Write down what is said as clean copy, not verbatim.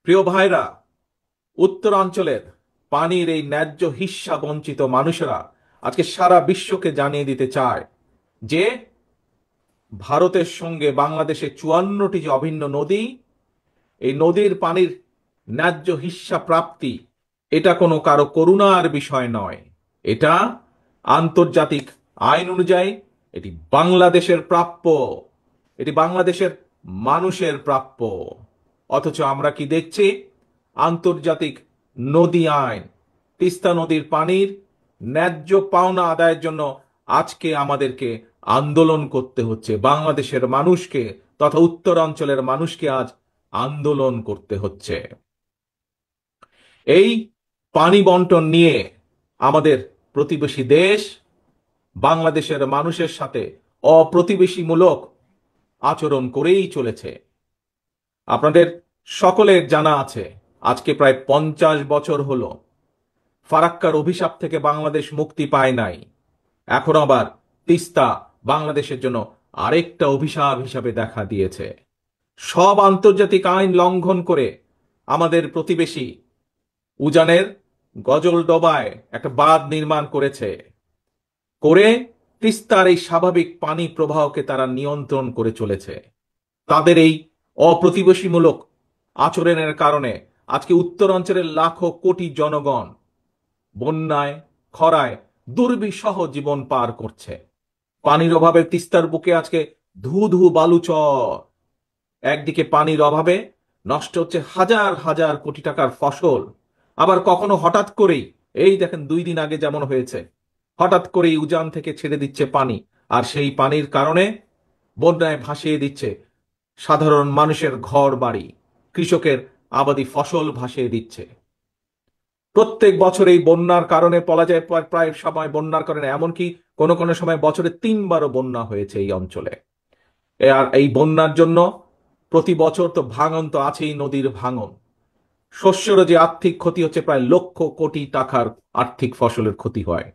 প্রিয় ভাইরা, উত্তরাঞ্চলের পানির এই ন্যায্য হিস্যা বঞ্চিত মানুষেরা আজকে সারা বিশ্বকে জানিয়ে দিতে চায় যে ভারতের সঙ্গে বাংলাদেশে 54টি যে অভিন্ন নদী, এই নদীর পানির ন্যায্য হিস্যা প্রাপ্তি এটা কোনো কারো করুণার বিষয় নয়। এটা আন্তর্জাতিক আইন অনুযায়ী এটি বাংলাদেশের প্রাপ্য, এটি বাংলাদেশের মানুষের প্রাপ্য। অথচ আমরা কি দেখছি? আন্তর্জাতিক নদী আইন, তিস্তা নদীর পানির ন্যায্য পাওনা আদায়ের জন্য আজকে আমাদেরকে আন্দোলন করতে হচ্ছে। বাংলাদেশের মানুষকে তথা উত্তরাঞ্চলের মানুষকে আজ আন্দোলন করতে হচ্ছে। এই পানি বন্টন নিয়ে আমাদের প্রতিবেশী দেশ বাংলাদেশের মানুষের সাথে অপ্রতিবেশীমূলক আচরণ করেই চলেছে। আপনাদের সকলের জানা আছে, আজকে প্রায় 50 বছর হলো ফারাক্কার অভিশাপ থেকে বাংলাদেশ মুক্তি পায় নাই। এখন আবার তিস্তা বাংলাদেশের জন্য আরেকটা অভিশাপ হিসাবে দেখা দিয়েছে। সব আন্তর্জাতিক আইন লঙ্ঘন করে আমাদের প্রতিবেশী উজানের গজলডোবায় একটা বাঁধ নির্মাণ করেছে, করে তিস্তার এই স্বাভাবিক পানি প্রবাহকে তারা নিয়ন্ত্রণ করে চলেছে। তাদের এই অপ্রতিবেশীমূলক আচরণের কারণে আজকে উত্তরাঞ্চলের লাখো কোটি জনগণ বন্যায়, খরায় দুর্বিষহ জীবন পার করছে। পানির অভাবে তিস্তার বুকে আজকে ধু ধু বালুচর। একদিকে পানির অভাবে নষ্ট হচ্ছে হাজার হাজার কোটি টাকার ফসল, আবার কখনো হঠাৎ করেই, এই দেখেন 2 দিন আগে যেমন হয়েছে, হঠাৎ করেই উজান থেকে ছেড়ে দিচ্ছে পানি, আর সেই পানির কারণে বন্যায় ভাসিয়ে দিচ্ছে সাধারণ মানুষের ঘর বাড়ি, কৃষকের আবাদি ফসল ভাসিয়ে দিচ্ছে। প্রত্যেক বছর এই বন্যার কারণে বলা যায় প্রায় সময় বন্যার কারণে এমনকি কোনো কোনো সময় বছরে 3বারও বন্যা হয়েছে এই অঞ্চলে। আর এই বন্যার জন্য প্রতি বছর তো ভাঙন তো আছেই, নদীর ভাঙন, শস্যেরও যে আর্থিক ক্ষতি হচ্ছে, প্রায় লক্ষ কোটি টাকার আর্থিক ফসলের ক্ষতি হয়।